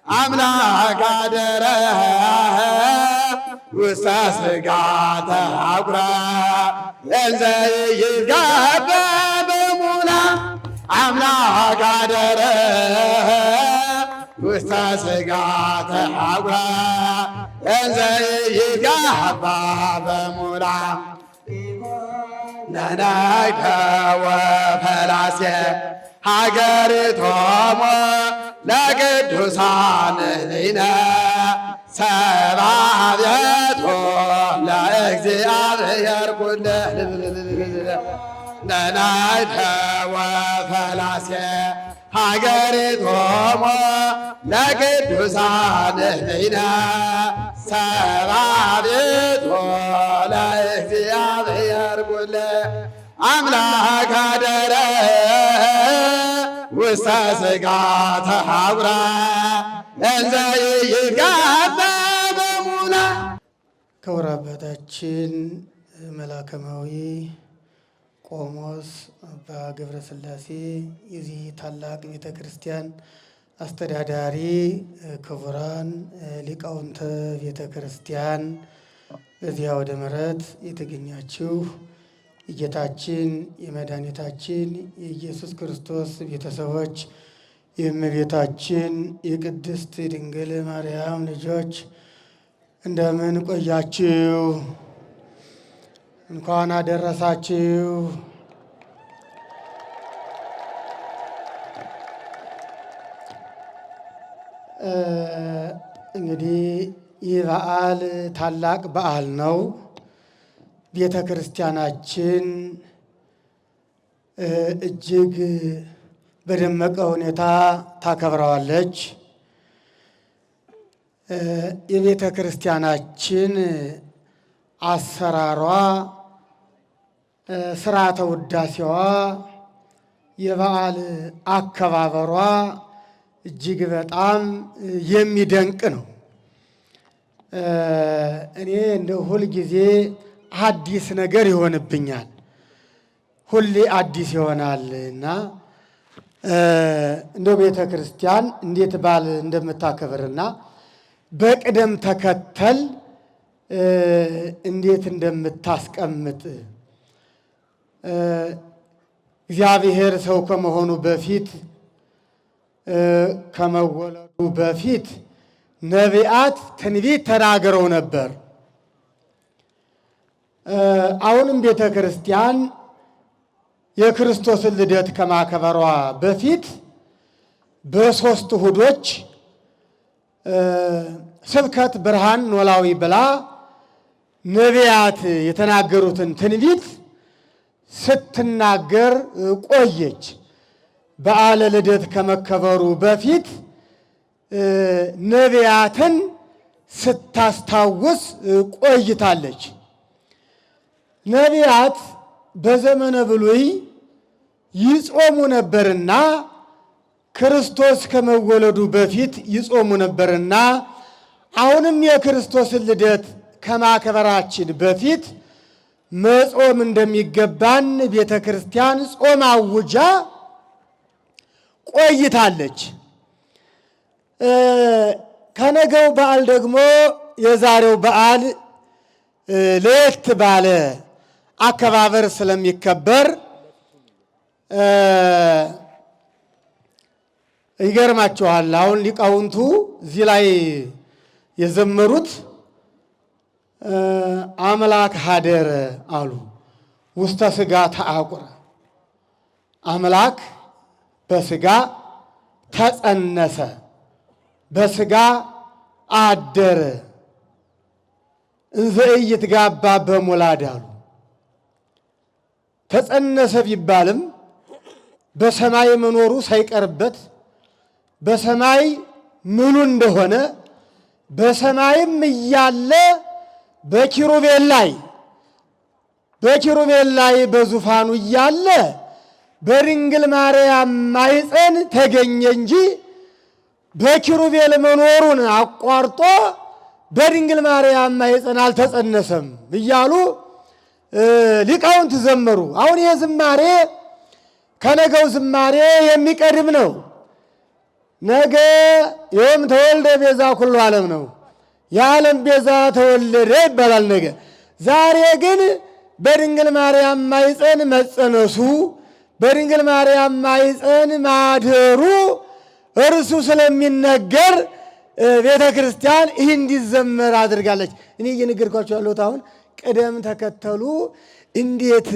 አምላክ አደረ ውስተ ሥጋ ተአኩረ እንዘ ይትጋባ በሙላ አምላክ አደረ ውስተ ሥጋ ተአኩረ እንዘ ይትጋባ በሙላ ነናይተ ወፈላሴ ሀገሪቶሙ ለቅዱሳን ሊነ ሰብአ ቤቱ ለእግዚአብሔር ኩለ ነናይተ ወፈላሴ ሀገሪቶሙ ለቅዱሳን ሊነ ሰብአ ቤቱ ለእግዚአብሔር ኩለ አምላክ አደረ ውስተ ሥጋ ተአኩረ እንዘ ይትጋባ በሙላ። ክቡር አባታችን መላከማዊ ቆሞስ አባ ገብረ ሥላሴ የዚህ ታላቅ ቤተ ክርስቲያን አስተዳዳሪ፣ ክቡራን ሊቃውንተ ቤተ ክርስቲያን፣ በዚህ አውደ ምሕረት የተገኛችሁ የጌታችን የመድኃኒታችን የኢየሱስ ክርስቶስ ቤተሰቦች፣ የእመቤታችን የቅድስት ድንግል ማርያም ልጆች እንደምን ቆያችሁ? እንኳን አደረሳችሁ። እንግዲህ ይህ በዓል ታላቅ በዓል ነው። ቤተ ክርስቲያናችን እጅግ በደመቀ ሁኔታ ታከብረዋለች። የቤተ ክርስቲያናችን አሰራሯ፣ ስርዓተ ውዳሴዋ፣ የበዓል አከባበሯ እጅግ በጣም የሚደንቅ ነው። እኔ እንደ ሁል ጊዜ አዲስ ነገር ይሆንብኛል። ሁሌ አዲስ ይሆናል እና እንደ ቤተ ክርስቲያን እንዴት በዓል እንደምታከብርና በቅደም ተከተል እንዴት እንደምታስቀምጥ እግዚአብሔር ሰው ከመሆኑ በፊት ከመወለዱ በፊት ነቢያት ትንቢት ተናግረው ነበር። አሁንም ቤተ ክርስቲያን የክርስቶስን ልደት ከማክበሯ በፊት በሦስት እሑዶች ስብከተ ብርሃን ኖላዊ ብላ ነቢያት የተናገሩትን ትንቢት ስትናገር ቆየች። በዓለ ልደት ከመከበሩ በፊት ነቢያትን ስታስታውስ ቆይታለች። ነቢያት በዘመነ ብሉይ ይጾሙ ነበርና ክርስቶስ ከመወለዱ በፊት ይጾሙ ነበርና አሁንም የክርስቶስን ልደት ከማክበራችን በፊት መጾም እንደሚገባን ቤተ ክርስቲያን ጾም አውጃ ቆይታለች። ከነገው በዓል ደግሞ የዛሬው በዓል ለየት ባለ አከባበር ስለሚከበር ይገርማችኋል። አሁን ሊቃውንቱ እዚህ ላይ የዘመሩት አምላክ ሀደረ አሉ ውስተ ሥጋ ተአኩረ። አምላክ በሥጋ ተጸነሰ፣ በሥጋ አደረ፣ እንዘ ኢይትጋባ በሙላድ አሉ። ተጸነሰ ቢባልም በሰማይ መኖሩ ሳይቀርበት በሰማይ ምሉ እንደሆነ በሰማይም እያለ በኪሩቤል ላይ በዙፋኑ እያለ በድንግል ማርያም ማኅፀን ተገኘ እንጂ በኪሩቤል መኖሩን አቋርጦ በድንግል ማርያም ማኅፀን አልተጸነሰም እያሉ ሊቃውንት ዘመሩ። አሁን ይህ ዝማሬ ከነገው ዝማሬ የሚቀድም ነው። ነገ ዮም ተወልደ ቤዛ ኩሉ ዓለም ነው። የዓለም ቤዛ ተወለደ ይባላል ነገ። ዛሬ ግን በድንግል ማርያም ማኅፀን መጸነሱ በድንግል ማርያም ማኅፀን ማደሩ እርሱ ስለሚነገር ቤተ ክርስቲያን ይህ እንዲዘመር አድርጋለች። እኔ እየነገርኳቸው ያለሁት አሁን ቅደም ተከተሉ እንዴት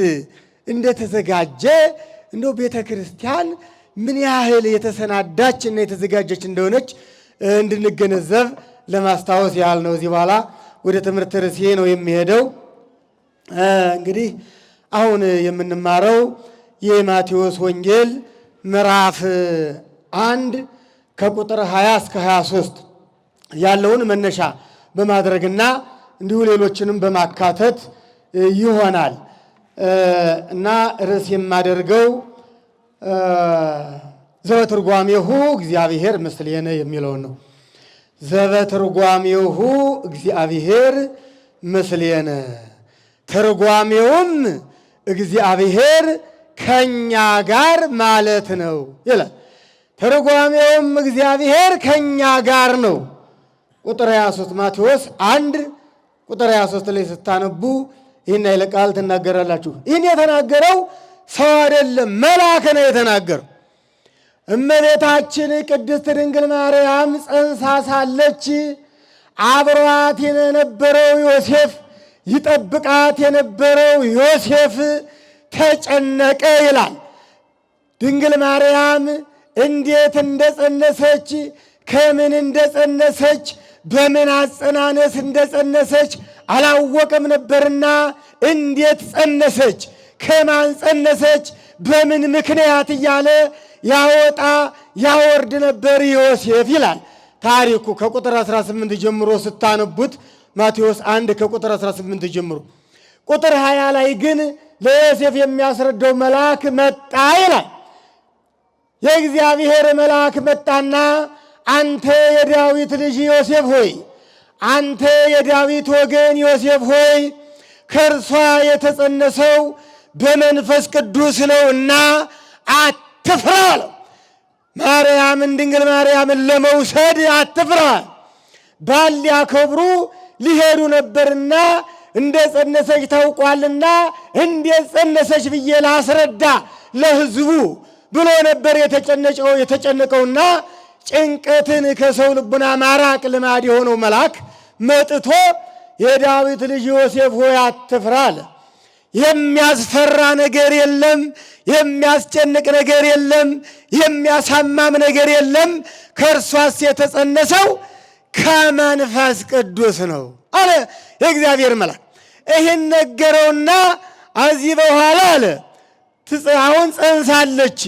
እንደተዘጋጀ እንደው ቤተ ክርስቲያን ምን ያህል የተሰናዳች እና የተዘጋጀች እንደሆነች እንድንገነዘብ ለማስታወስ ያህል ነው። እዚህ በኋላ ወደ ትምህርት ርዕሴ ነው የሚሄደው። እንግዲህ አሁን የምንማረው የማቴዎስ ወንጌል ምዕራፍ 1 ከቁጥር 20 እስከ 23 ያለውን መነሻ በማድረግና እንዲሁ ሌሎችንም በማካተት ይሆናል እና ርዕስ የማደርገው ዘበትርጓሜሁ እግዚአብሔር ምስሌነ የሚለውን ነው። ዘበትርጓሜሁ እግዚአብሔር ምስሌነ፣ ትርጓሜውም እግዚአብሔር ከኛ ጋር ማለት ነው ይላል። ትርጓሜውም እግዚአብሔር ከኛ ጋር ነው። ቁጥር 23 ማቴዎስ 1 ቁጥር 23 ላይ ስታነቡ ይህን ኃይለ ቃል ትናገራላችሁ። ይህን የተናገረው ሰው አይደለም፣ መልአክ ነው የተናገረው። እመቤታችን ቅድስት ድንግል ማርያም ጸንሳ ሳለች አብሯት የነበረው ዮሴፍ፣ ይጠብቃት የነበረው ዮሴፍ ተጨነቀ ይላል። ድንግል ማርያም እንዴት እንደጸነሰች፣ ከምን እንደጸነሰች፣ በምን አጸናነስ እንደጸነሰች አላወቀም ነበርና እንዴት ጸነሰች፣ ከማን ጸነሰች፣ በምን ምክንያት እያለ ያወጣ ያወርድ ነበር ዮሴፍ ይላል ታሪኩ። ከቁጥር 18 ጀምሮ ስታነቡት ማቴዎስ 1 ከቁጥር 18 ጀምሮ ቁጥር 20 ላይ ግን ለዮሴፍ የሚያስረዳው መልአክ መጣ ይላል። የእግዚአብሔር መልአክ መጣና አንተ የዳዊት ልጅ ዮሴፍ ሆይ፣ አንተ የዳዊት ወገን ዮሴፍ ሆይ፣ ከእርሷ የተጸነሰው በመንፈስ ቅዱስ ነውና አትፍራ አለው። ማርያምን ድንግል ማርያምን ለመውሰድ አትፍራ። ባል ሊያከብሩ ሊሄዱ ነበርና እንደ ጸነሰች ታውቋልና እንዴት ጸነሰች ብዬ ላስረዳ ለሕዝቡ ብሎ ነበር የተጨነቀውና ጭንቀትን ከሰው ልቡና ማራቅ ልማድ የሆነው መልአክ መጥቶ የዳዊት ልጅ ዮሴፍ ሆይ አትፍራ አለ። የሚያስፈራ ነገር የለም፣ የሚያስጨንቅ ነገር የለም፣ የሚያሳማም ነገር የለም። ከእርሷስ የተጸነሰው ከመንፈስ ቅዱስ ነው አለ የእግዚአብሔር መልአክ። ይህን ነገረውና ከዚህ በኋላ አለ አሁን ጸንሳለች፣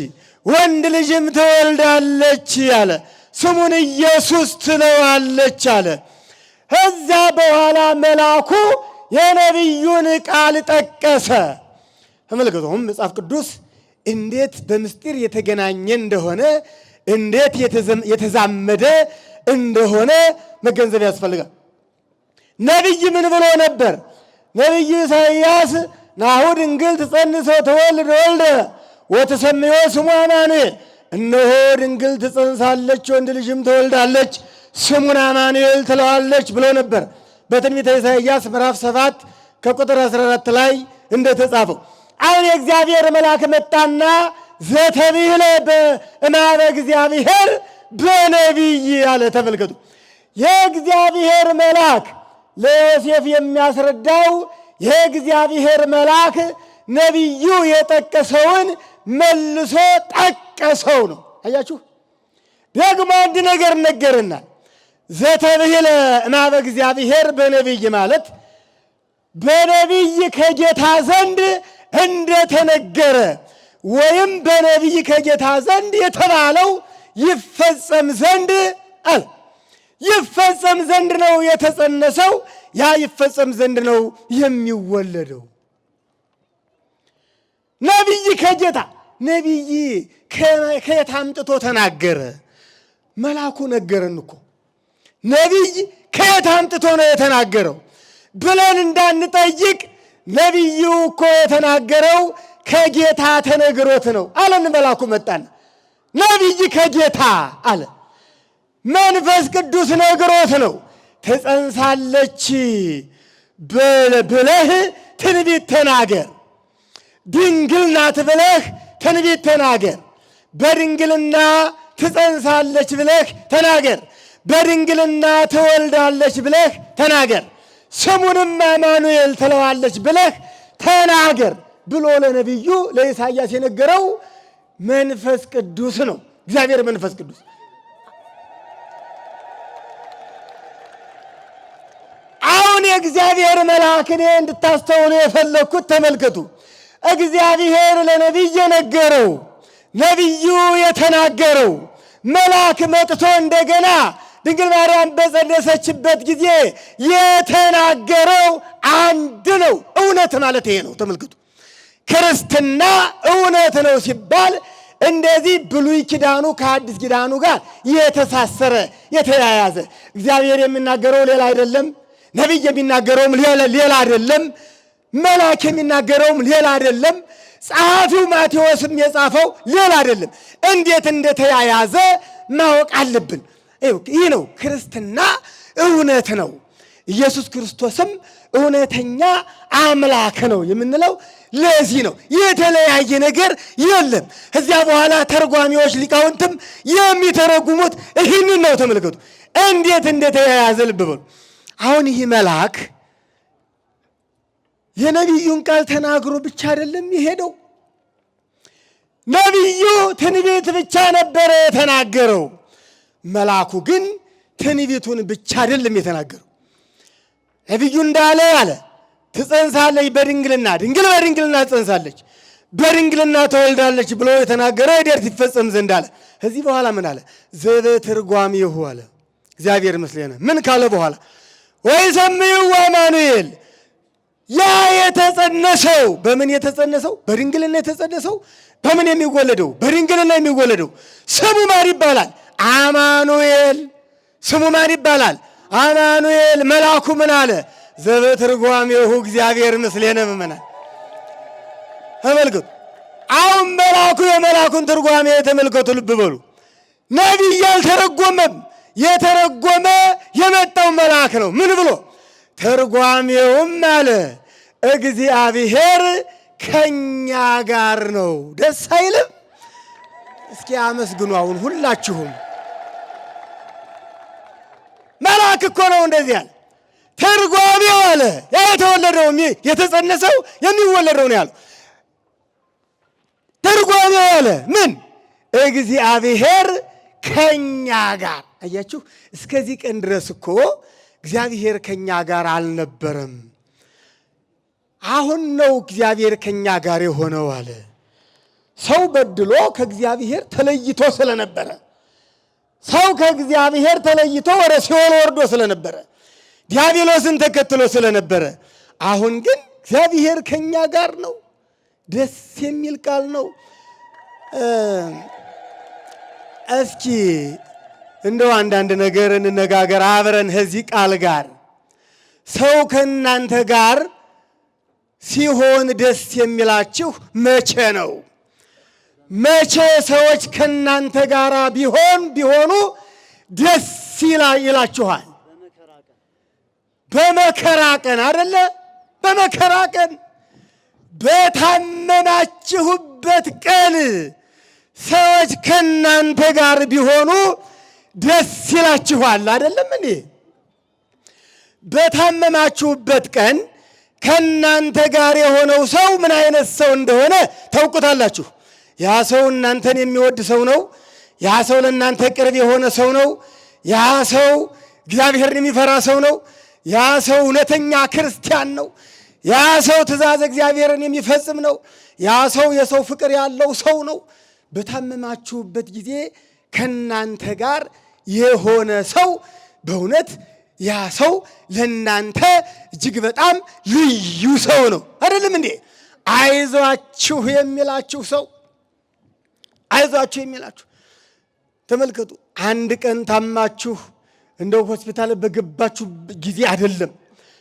ወንድ ልጅም ትወልዳለች አለ። ስሙን ኢየሱስ ትለዋለች አለ። ከዛ በኋላ መልአኩ የነቢዩን ቃል ጠቀሰ። ተመልከቱም መጽሐፍ ቅዱስ እንዴት በምስጢር የተገናኘ እንደሆነ እንዴት የተዛመደ እንደሆነ መገንዘብ ያስፈልጋል። ነቢይ ምን ብሎ ነበር? ነቢዩ ኢሳይያስ ናሁ ድንግል ትጸንስ ወትወልድ ወልደ ወትሰምዮ ስሙ አማኑኤል፣ እነሆ ድንግል ትጸንሳለች ወንድ ልጅም ትወልዳለች ስሙን አማኑኤል ትለዋለች ብሎ ነበር በትንቢተ ኢሳይያስ ምዕራፍ 7 ከቁጥር 14 ላይ እንደተጻፈው። አሁን የእግዚአብሔር መልአክ መጣና ዘተብህለ በእምኀበ እግዚአብሔር በነቢይ አለ። ተመልከቱ፣ የእግዚአብሔር መልአክ ለዮሴፍ የሚያስረዳው የእግዚአብሔር መልአክ ነቢዩ የጠቀሰውን መልሶ ጠቀሰው ነው። አያችሁ፣ ደግሞ አንድ ነገር ነገርናል። ዘተብህለ እምኀበ እግዚአብሔር በነቢይ ማለት በነቢይ ከጌታ ዘንድ እንደተነገረ ወይም በነቢይ ከጌታ ዘንድ የተባለው ይፈጸም ዘንድ አለ። ይፈጸም ዘንድ ነው የተጸነሰው፣ ያ ይፈጸም ዘንድ ነው የሚወለደው። ነቢይ ከጌታ ነቢይ ከየት አምጥቶ ተናገረ? መልአኩ ነገረን እኮ። ነቢይ ከየት አምጥቶ ነው የተናገረው ብለን እንዳንጠይቅ ነቢዩ እኮ የተናገረው ከጌታ ተነግሮት ነው አለን። መልአኩ መጣና ነቢይ ከጌታ አለ። መንፈስ ቅዱስ ነግሮት ነው። ትጸንሳለች ብለህ ትንቢት ተናገር፣ ድንግል ናት ብለህ ትንቢት ተናገር። በድንግልና ትጸንሳለች ብለህ ተናገር፣ በድንግልና ትወልዳለች ብለህ ተናገር፣ ስሙንም አማኑኤል ትለዋለች ብለህ ተናገር ብሎ ለነቢዩ ለኢሳይያስ የነገረው መንፈስ ቅዱስ ነው። እግዚአብሔር መንፈስ ቅዱስ አሁን የእግዚአብሔር መልአክ እኔ እንድታስተውሉ የፈለግኩት ተመልከቱ። እግዚአብሔር ለነቢይ የነገረው ነቢዩ የተናገረው መልአክ መጥቶ እንደገና ድንግል ማርያም በጸነሰችበት ጊዜ የተናገረው አንድ ነው። እውነት ማለት ይሄ ነው። ተመልከቱ። ክርስትና እውነት ነው ሲባል እንደዚህ ብሉይ ኪዳኑ ከአዲስ ኪዳኑ ጋር የተሳሰረ የተያያዘ፣ እግዚአብሔር የሚናገረው ሌላ አይደለም፣ ነቢይ የሚናገረውም ሌላ አይደለም፣ መልአክ የሚናገረውም ሌላ አይደለም፣ ጸሐፊው ማቴዎስም የጻፈው ሌላ አይደለም። እንዴት እንደተያያዘ ማወቅ አለብን። ይህ ነው ክርስትና እውነት ነው። ኢየሱስ ክርስቶስም እውነተኛ አምላክ ነው የምንለው ለዚህ ነው። የተለያየ ነገር የለም። ከዚያ በኋላ ተርጓሚዎች ሊቃውንትም የሚተረጉሙት ይህንን ነው። ተመልከቱ እንዴት እንደተያያዘ ልብ በሉ። አሁን ይህ መልአክ የነቢዩን ቃል ተናግሮ ብቻ አይደለም የሄደው። ነቢዩ ትንቢት ብቻ ነበረ የተናገረው። መልአኩ ግን ትንቢቱን ብቻ አይደለም የተናገረው። ነቢዩ እንዳለ አለ ትጸንሳለች በድንግልና፣ ድንግል በድንግልና ትጸንሳለች፣ በድንግልና ተወልዳለች ብሎ የተናገረው ይደርስ ይፈጸም ዘንድ አለ። ከዚህ በኋላ ምን አለ? ዘበትርጓሜሁ አለ። እግዚአብሔር ይመስገን። ምን ካለ በኋላ ወይሰምይዎ አማኑኤል፣ ያ የተጸነሰው በምን የተጸነሰው? በድንግልና የተጸነሰው በምን የሚወለደው? በድንግልና የሚወለደው ስሙ ማን ይባላል? አማኑኤል። ስሙ ማን ይባላል? አማኑኤል። መልአኩ ምን አለ? ዘበትርጓሜሁ እግዚአብሔር ምስሌነ ምእመናን። ተመልከቱ። አሁን መልአኩ የመልአኩን ትርጓሜ ተመልከቱ፣ ልብ በሉ። ነቢይ አልተረጎመም። የተረጎመ የመጣው መልአክ ነው። ምን ብሎ? ትርጓሜውም አለ እግዚአብሔር ከኛ ጋር ነው። ደስ አይልም? እስኪ አመስግኑ አሁን ሁላችሁም። መልአክ እኮ ነው እንደዚህ አለ። ትርጓሜው አለ ያ የተወለደው የተጸነሰው የሚወለደው ነው ያለው። ትርጓሜው አለ ምን? እግዚአብሔር ከኛ ጋር። አያችሁ፣ እስከዚህ ቀን ድረስ እኮ እግዚአብሔር ከኛ ጋር አልነበረም። አሁን ነው እግዚአብሔር ከኛ ጋር የሆነው አለ። ሰው በድሎ ከእግዚአብሔር ተለይቶ ስለነበረ፣ ሰው ከእግዚአብሔር ተለይቶ ወደ ሲኦል ወርዶ ስለነበረ፣ ዲያብሎስን ተከትሎ ስለነበረ፣ አሁን ግን እግዚአብሔር ከኛ ጋር ነው። ደስ የሚል ቃል ነው። እስኪ እንደው አንዳንድ ነገር እንነጋገር አብረን ከዚህ ቃል ጋር። ሰው ከእናንተ ጋር ሲሆን ደስ የሚላችሁ መቼ ነው? መቼ ሰዎች ከእናንተ ጋር ቢሆኑ ደስ ይላችኋል? በመከራ ቀን አይደለ? በመከራ ቀን፣ በታመማችሁበት ቀን ሰዎች ከእናንተ ጋር ቢሆኑ ደስ ይላችኋል አይደለም እንዴ? በታመማችሁበት ቀን ከእናንተ ጋር የሆነው ሰው ምን አይነት ሰው እንደሆነ ታውቁታላችሁ። ያ ሰው እናንተን የሚወድ ሰው ነው። ያ ሰው ለእናንተ ቅርብ የሆነ ሰው ነው። ያ ሰው እግዚአብሔርን የሚፈራ ሰው ነው። ያ ሰው እውነተኛ ክርስቲያን ነው። ያ ሰው ትእዛዝ እግዚአብሔርን የሚፈጽም ነው። ያ ሰው የሰው ፍቅር ያለው ሰው ነው። በታመማችሁበት ጊዜ ከእናንተ ጋር የሆነ ሰው በእውነት ያ ሰው ለእናንተ እጅግ በጣም ልዩ ሰው ነው አይደለም እንዴ? አይዟችሁ የሚላችሁ ሰው፣ አይዟችሁ የሚላችሁ። ተመልከቱ፣ አንድ ቀን ታማችሁ እንደው ሆስፒታል በገባችሁ ጊዜ አይደለም፣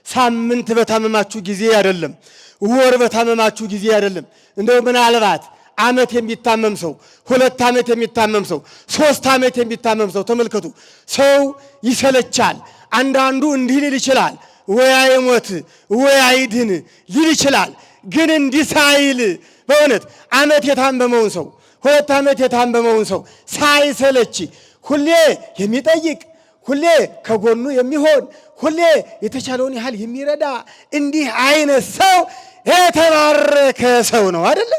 ሳምንት በታመማችሁ ጊዜ አይደለም፣ ወር በታመማችሁ ጊዜ አይደለም፣ እንደው ምናልባት ዓመት የሚታመም ሰው፣ 2 ዓመት የሚታመም ሰው፣ 3 ዓመት የሚታመም ሰው ተመልከቱ። ሰው ይሰለቻል። አንዳንዱ እንዲህ ሊል ይችላል፣ ወይ አይሞት ወይ አይድን ሊል ይችላል። ግን እንዲህ ሳይል በእውነት ዓመት የታመመውን ሰው 2 ዓመት የታመመውን ሰው ሳይሰለች ሁሌ የሚጠይቅ ሁሌ ከጎኑ የሚሆን ሁሌ የተቻለውን ያህል የሚረዳ እንዲህ አይነት ሰው የተባረከ ሰው ነው አይደለ?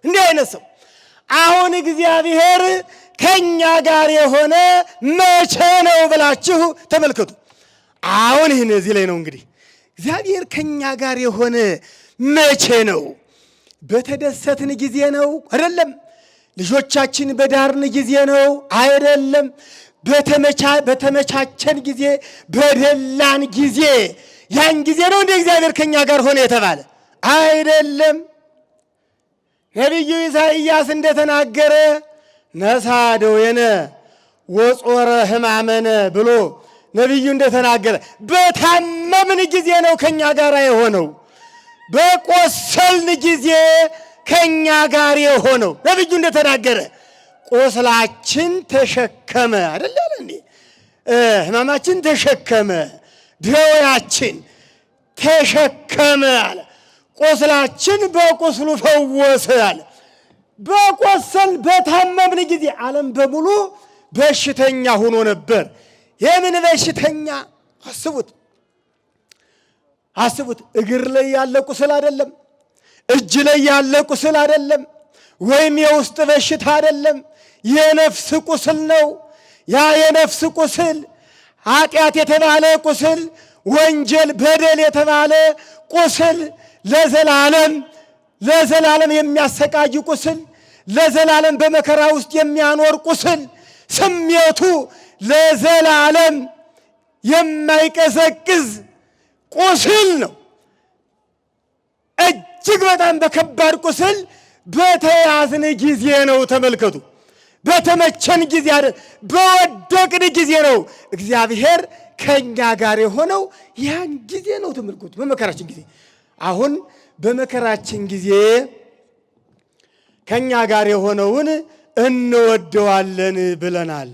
እንዲህ አይነት ሰው አሁን እግዚአብሔር ከኛ ጋር የሆነ መቼ ነው ብላችሁ ተመልከቱ። አሁን ይህን እዚህ ላይ ነው እንግዲህ እግዚአብሔር ከኛ ጋር የሆነ መቼ ነው? በተደሰትን ጊዜ ነው አይደለም? ልጆቻችን በዳርን ጊዜ ነው አይደለም? በተመቻቸን ጊዜ፣ በደላን ጊዜ፣ ያን ጊዜ ነው እንደ እግዚአብሔር ከኛ ጋር ሆነ የተባለ አይደለም። ነቢዩ ኢሳይያስ እንደተናገረ ነሣ ደዌነ ወጾረ ሕማመነ ብሎ ነቢዩ እንደተናገረ በታመምን ጊዜ ነው ከኛ ጋር የሆነው፣ በቆሰልን ጊዜ ከኛ ጋር የሆነው ነቢዩ እንደተናገረ ቆስላችን ተሸከመ አይደለ እንዴ? ሕማማችን ተሸከመ፣ ደዌያችን ተሸከመ አለ። ቆስላችን በቁስሉ ፈወሰ አለ። በቆሰል በታመምን ጊዜ ዓለም በሙሉ በሽተኛ ሆኖ ነበር። የምን በሽተኛ? አስቡት። እግር ላይ ያለ ቁስል አይደለም፣ እጅ ላይ ያለ ቁስል አይደለም፣ ወይም የውስጥ በሽታ አይደለም፣ የነፍስ ቁስል ነው። ያ የነፍስ ቁስል ኃጢአት የተባለ ቁስል፣ ወንጀል በደል የተባለ ቁስል፣ ለዘላለም የሚያሰቃይ ቁስል፣ ለዘላለም በመከራ ውስጥ የሚያኖር ቁስል፣ ስሜቱ ለዘላለም የማይቀዘቅዝ ቁስል ነው። እጅግ በጣም በከባድ ቁስል በተያዝን ጊዜ ነው። ተመልከቱ። በተመቸን ጊዜ አይደል፣ በወደቅን ጊዜ ነው እግዚአብሔር ከኛ ጋር የሆነው። ያን ጊዜ ነው ተመልከቱ፣ በመከራችን ጊዜ። አሁን በመከራችን ጊዜ ከኛ ጋር የሆነውን እንወደዋለን ብለናል።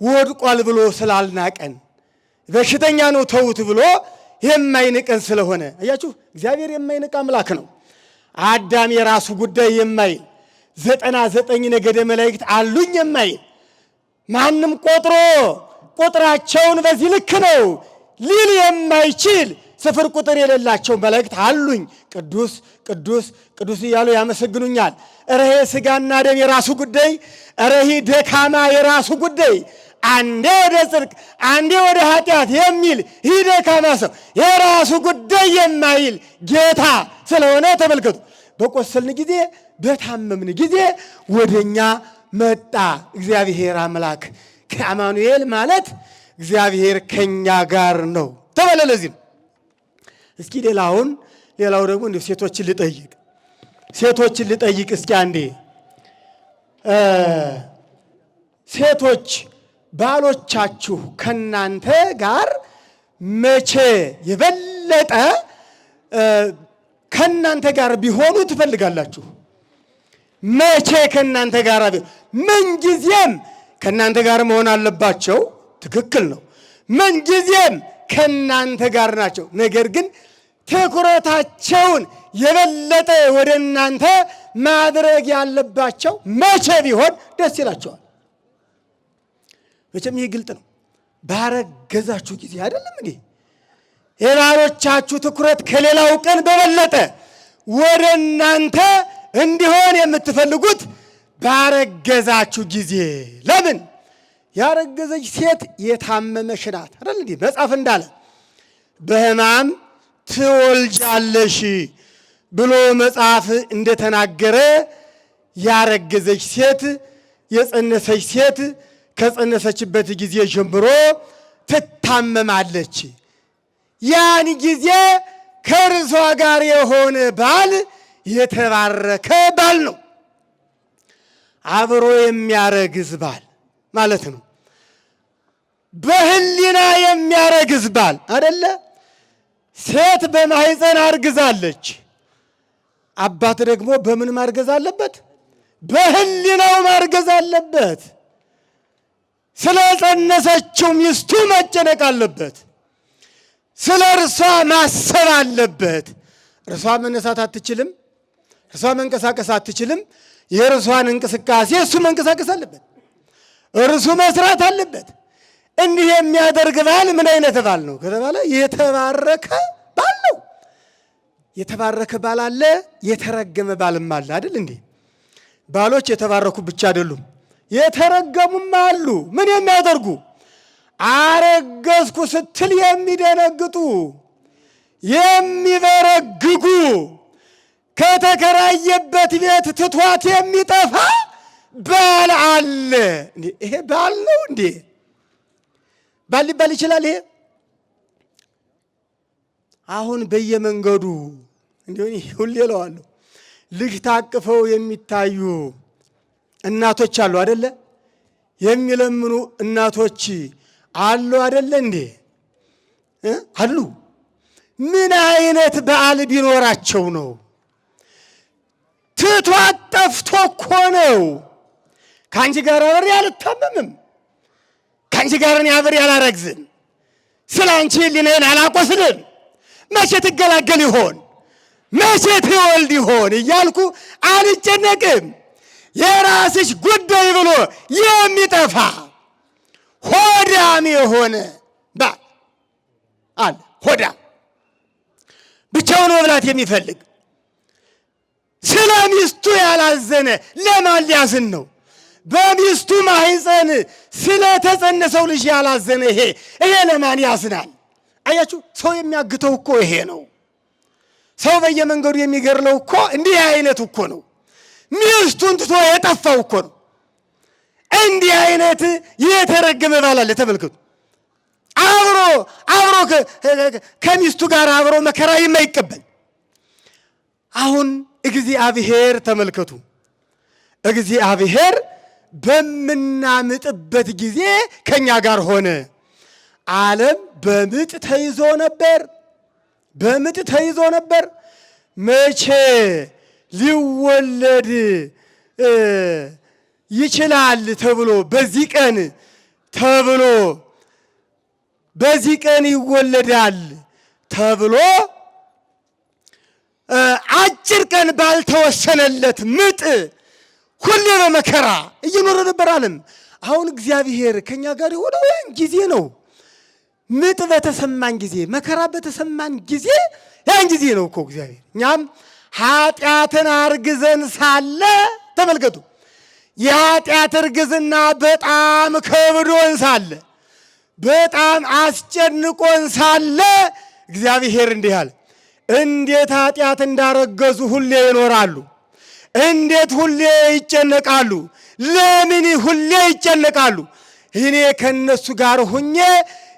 ወድቋል ብሎ ስላልናቀን፣ በሽተኛ ነው ተውት ብሎ የማይንቀን ስለሆነ፣ አያችሁ እግዚአብሔር የማይንቅ አምላክ ነው። አዳም የራሱ ጉዳይ የማይል 99 ነገደ መላእክት አሉኝ የማይል ማንም ቆጥሮ ቁጥራቸውን በዚህ ልክ ነው ሊል የማይችል ስፍር ቁጥር የሌላቸው መላእክት አሉኝ፣ ቅዱስ ቅዱስ ቅዱስ እያሉ ያመሰግኑኛል። እረሄ ሥጋና ደም የራሱ ጉዳይ፣ እረሂ ደካማ የራሱ ጉዳይ፣ አንዴ ወደ ጽድቅ አንዴ ወደ ኃጢአት የሚል ይህ ደካማ ሰው የራሱ ጉዳይ የማይል ጌታ ስለሆነ ተመልከቱ። በቆሰልን ጊዜ በታመምን ጊዜ ወደኛ መጣ እግዚአብሔር አምላክ። ከአማኑኤል ማለት እግዚአብሔር ከኛ ጋር ነው ተባለ። ለዚህ ነው። እስኪ ሌላው ደግሞ እንዲሁ ሴቶችን ልጠይቅ እስኪ አንዴ። ሴቶች ባሎቻችሁ ከናንተ ጋር መቼ የበለጠ ከናንተ ጋር ቢሆኑ ትፈልጋላችሁ? መቼ ከናንተ ጋር ቢሆኑ? ምንጊዜም ከናንተ ጋር መሆን አለባቸው። ትክክል ነው። ምንጊዜም ከናንተ ጋር ናቸው። ነገር ግን ትኩረታቸውን የበለጠ ወደ እናንተ ማድረግ ያለባቸው መቼ ቢሆን ደስ ይላቸዋል? መቼም ይህ ግልጥ ነው። ባረገዛችሁ ጊዜ አይደለም እንዴ? የባሎቻችሁ ትኩረት ከሌላው ቀን በበለጠ ወደ እናንተ እንዲሆን የምትፈልጉት ባረገዛችሁ ጊዜ። ለምን? ያረገዘች ሴት የታመመች ናት አይደል እንዴ? መጽሐፍ እንዳለ በሕማም ትወልጃለሽ ብሎ መጽሐፍ እንደተናገረ ያረገዘች ሴት የጸነሰች ሴት ከጸነሰችበት ጊዜ ጀምሮ ትታመማለች። ያን ጊዜ ከእርሷ ጋር የሆነ ባል የተባረከ ባል ነው። አብሮ የሚያረግዝ ባል ማለት ነው። በህሊና የሚያረግዝ ባል አይደለ? ሴት በማህፀን አርግዛለች። አባት ደግሞ በምን ማርገዝ አለበት? በህሊናው ማርገዝ አለበት። ስለ ጸነሰችው ሚስቱ መጨነቅ አለበት። ስለ እርሷ ማሰብ አለበት። እርሷ መነሳት አትችልም፣ እርሷ መንቀሳቀስ አትችልም። የእርሷን እንቅስቃሴ እሱ መንቀሳቀስ አለበት፣ እርሱ መስራት አለበት። እንዲህ የሚያደርግ ባል ምን አይነት ባል ነው ከተባለ የተባረከ ባል ነው። የተባረከ ባል አለ፣ የተረገመ ባልም አለ አይደል እንዴ? ባሎች የተባረኩ ብቻ አይደሉም፣ የተረገሙም አሉ። ምን የሚያደርጉ? አረገዝኩ ስትል የሚደነግጡ፣ የሚበረግጉ፣ ከተከራየበት ቤት ትቷት የሚጠፋ ባል አለ። ይሄ ባል ነው እንዴ? ባል ሊባል ይችላል ይሄ? አሁን በየመንገዱ እንዲሆን ሁሌ እለዋለሁ፣ ልጅ ታቅፈው የሚታዩ እናቶች አሉ አይደለ? የሚለምኑ እናቶች አሉ አይደለ እንዴ? አሉ። ምን አይነት ባል ቢኖራቸው ነው? ትቷት ጠፍቶ እኮ ነው። ከአንቺ ጋር አብሬ አልታመምም፣ ከአንቺ ጋር እኔ አብሬ አላረግዝም፣ ስለ አንቺ ሕሊናዬን አላቆስልም፣ መቼ ትገላገል ይሆን፣ መቼ ትወልድ ይሆን እያልኩ አልጨነቅም። የራስሽ ጉዳይ ብሎ የሚጠፋ ሆዳም የሆነ ባል አለ። ሆዳም፣ ብቻውን መብላት የሚፈልግ፣ ስለ ሚስቱ ያላዘነ ለማን ሊያዝን ነው? በሚስቱ ማህፀን ስለተጸነሰው ልጅ ያላዘነ ይሄ ለማን ያዝናል? አያችሁ፣ ሰው የሚያግተው እኮ ይሄ ነው። ሰው በየመንገዱ የሚገርለው እኮ እንዲህ አይነት እኮ ነው። ሚስቱን ትቶ የጠፋው እኮ ነው። እንዲህ አይነት የተረገመ ባል አለ። ተመልከቱ። አብሮ ከሚስቱ ጋር አብሮ መከራ የማይቀበል። አሁን እግዚአብሔር ተመልከቱ፣ እግዚአብሔር በምናምጥበት ጊዜ ከኛ ጋር ሆነ። ዓለም በምጥ ተይዞ ነበር፣ በምጥ ተይዞ ነበር። መቼ ሊወለድ ይችላል ተብሎ በዚህ ቀን ተብሎ በዚህ ቀን ይወለዳል ተብሎ አጭር ቀን ባልተወሰነለት ምጥ ሁሌ በመከራ እየኖረ ነበር ዓለም። አሁን እግዚአብሔር ከኛ ጋር የሆነው ያን ጊዜ ነው። ምጥ በተሰማን ጊዜ፣ መከራ በተሰማን ጊዜ ያን ጊዜ ነው እኮ እግዚአብሔር። እኛም ኃጢአትን አርግዘን ሳለ ተመልከቱ፣ የኃጢአት እርግዝና በጣም ከብዶን ሳለ፣ በጣም አስጨንቆን ሳለ እግዚአብሔር እንዲህ አለ፣ እንዴት ኃጢአት እንዳረገዙ ሁሌ ይኖራሉ? እንዴት ሁሌ ይጨነቃሉ? ለምን ሁሌ ይጨነቃሉ? እኔ ከነሱ ጋር ሁኜ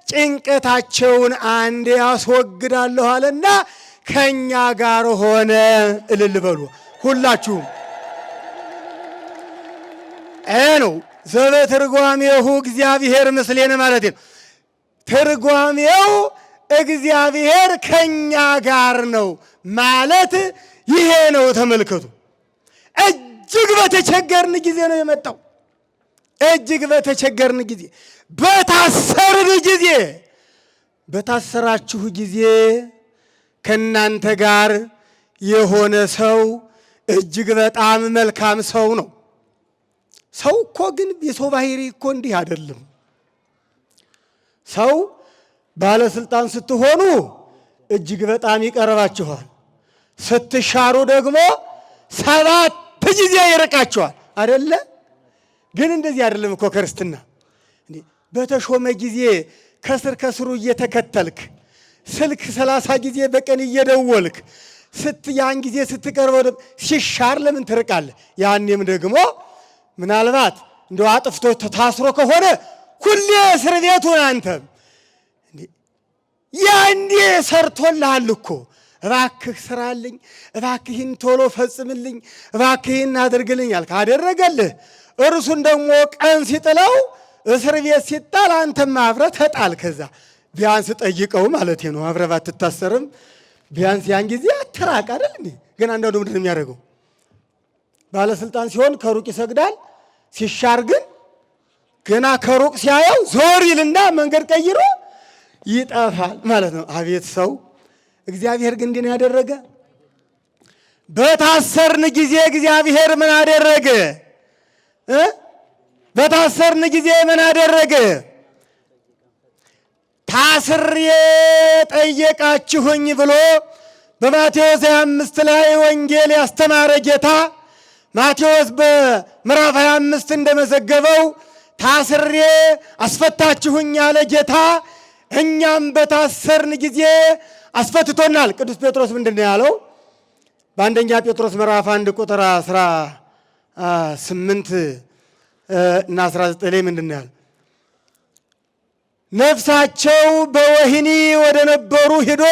ጭንቀታቸውን አንዴ ያስወግዳለሁ አለና ከኛ ጋር ሆነ። እልል በሉ ሁላችሁም። ነው ዘበትርጓሜሁ እግዚአብሔር ምስሌነ ማለት ነው። ትርጓሜው እግዚአብሔር ከኛ ጋር ነው ማለት ይሄ ነው። ተመልከቱ። እጅግ በተቸገርን ጊዜ ነው የመጣው። እጅግ በተቸገርን ጊዜ፣ በታሰርን ጊዜ፣ በታሰራችሁ ጊዜ ከናንተ ጋር የሆነ ሰው እጅግ በጣም መልካም ሰው ነው። ሰው እኮ ግን የሰው ባህሪ እኮ እንዲህ አይደለም። ሰው ባለስልጣን ስትሆኑ እጅግ በጣም ይቀርባችኋል፣ ስትሻሩ ደግሞ 7 ጊዜ ይርቃችኋል አይደለ? ግን እንደዚህ አይደለም እኮ ክርስትና። በተሾመ ጊዜ ከስር ከስሩ እየተከተልክ ስልክ 30 ጊዜ በቀን እየደወልክ ያን ጊዜ ስትቀርበው ሲሻር ለምን ትርቃለህ? ያኔም ደግሞ ምናልባት እንደው አጥፍቶ ታስሮ ከሆነ ሁሌ እስር ቤቱን አንተም ያንዴ ሰርቶልሃል እኮ። እባክህ ስራልኝ፣ እባክህን ቶሎ ፈጽምልኝ፣ እባክህን አድርግልኝ አልክ፣ አደረገልህ። እርሱን ደግሞ ቀን ሲጥለው እስር ቤት ሲጣል አንተም አብረህ ተጣል። ከዛ ቢያንስ ጠይቀው ማለት ነው። አብረህ ባትታሰርም ቢያንስ ያን ጊዜ አትራቅ አይደል እንዴ? ግን አንዳንዱ ምንድን ነው የሚያደርገው? ባለስልጣን ሲሆን ከሩቅ ይሰግዳል፣ ሲሻር ግን ገና ከሩቅ ሲያየው ዞር ይልና መንገድ ቀይሮ ይጠፋል ማለት ነው። አቤት ሰው! እግዚአብሔር ግን እንዲህ ያደረገ። በታሰርን ጊዜ እግዚአብሔር ምን አደረገ? በታሰርን ጊዜ ምን አደረገ? ታስሬ ጠየቃችሁኝ ብሎ በማቴዎስ 25 ላይ ወንጌል ያስተማረ ጌታ ማቴዎስ በምዕራፍ 25 እንደመዘገበው ታስሬ አስፈታችሁኝ ያለ ጌታ እኛም በታሰርን ጊዜ አስፈትቶናል። ቅዱስ ጴጥሮስ ምንድን ነው ያለው? በአንደኛ ጴጥሮስ ምዕራፍ 1 ቁጥር 18 እና 19 ላይ ምንድን ነው ያለው? ነፍሳቸው በወህኒ ወደ ነበሩ ሄዶ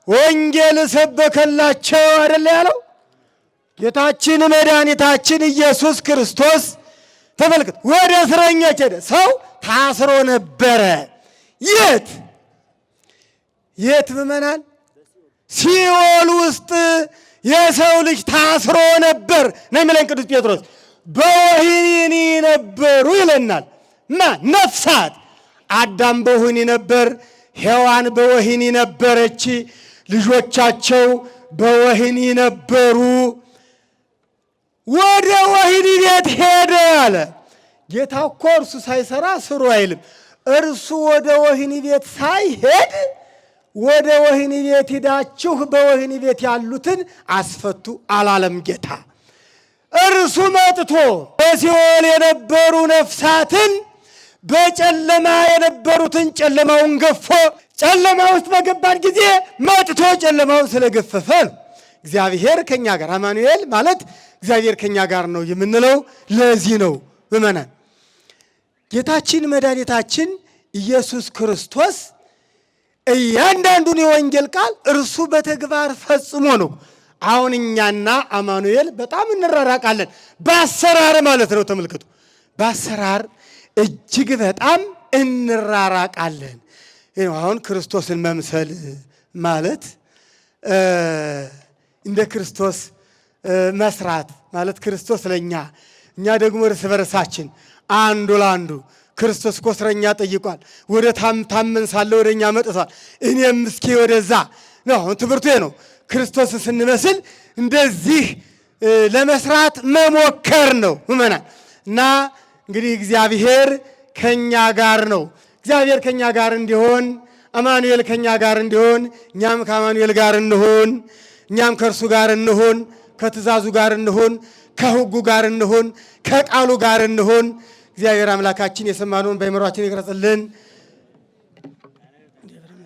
ወንጌል ሰበከላቸው አይደለ ያለው? ጌታችን መድኃኒታችን ኢየሱስ ክርስቶስ ተመልከት፣ ወደ እስረኞች ሄደ። ሰው ታስሮ ነበረ። የት ምእመናን? ሲኦል ውስጥ የሰው ልጅ ታስሮ ነበር ነው የሚለን ቅዱስ ጴጥሮስ። በወህኒ ነበሩ ይለናል። ነፍሳት አዳም በወህኒ ነበር፣ ሔዋን በወህኒ ነበረች፣ ልጆቻቸው በወህኒ ነበሩ። ወደ ወህኒ ቤት ሄደ አለ ጌታ። እኮ እርሱ ሳይሰራ ስሩ አይልም። እርሱ ወደ ወህኒ ቤት ሳይሄድ ወደ ወህኒ ቤት ሂዳችሁ በወህኒ ቤት ያሉትን አስፈቱ አላለም ጌታ። እርሱ መጥቶ በሲኦል የነበሩ ነፍሳትን በጨለማ የነበሩትን ጨለማውን ገፎ ጨለማ ውስጥ በገባን ጊዜ መጥቶ ጨለማውን ስለገፈፈ ነው። እግዚአብሔር ከኛ ጋር አማኑኤል ማለት እግዚአብሔር ከኛ ጋር ነው የምንለው ለዚህ ነው። ምእመናን ጌታችን መድኃኒታችን ኢየሱስ ክርስቶስ እያንዳንዱን የወንጌል ቃል እርሱ በተግባር ፈጽሞ ነው። አሁን እኛና አማኑኤል በጣም እንራራቃለን፣ በአሰራር ማለት ነው። ተመልከቱ፣ በአሰራር እጅግ በጣም እንራራቃለን። አሁን ክርስቶስን መምሰል ማለት እንደ ክርስቶስ መስራት ማለት ክርስቶስ ለኛ እኛ ደግሞ እርስ በርሳችን አንዱ ለአንዱ ክርስቶስ እኮ እስረኛ ጠይቋል። ወደ ታመን ሳለ ወደ እኛ መጥቷል። እኔም እስኪ ወደዛ ነው። አሁን ትምህርቱ ነው። ክርስቶስን ስንመስል እንደዚህ ለመስራት መሞከር ነው ምእመናን። እና እንግዲህ እግዚአብሔር ከኛ ጋር ነው። እግዚአብሔር ከኛ ጋር እንዲሆን አማኑኤል ከኛ ጋር እንዲሆን እኛም ከአማኑኤል ጋር እንሆን፣ እኛም ከእርሱ ጋር እንሆን፣ ከትእዛዙ ጋር እንሆን፣ ከሕጉ ጋር እንሆን፣ ከቃሉ ጋር እንሆን። እግዚአብሔር አምላካችን የሰማነውን በአእምሯችን ይቅረጽልን።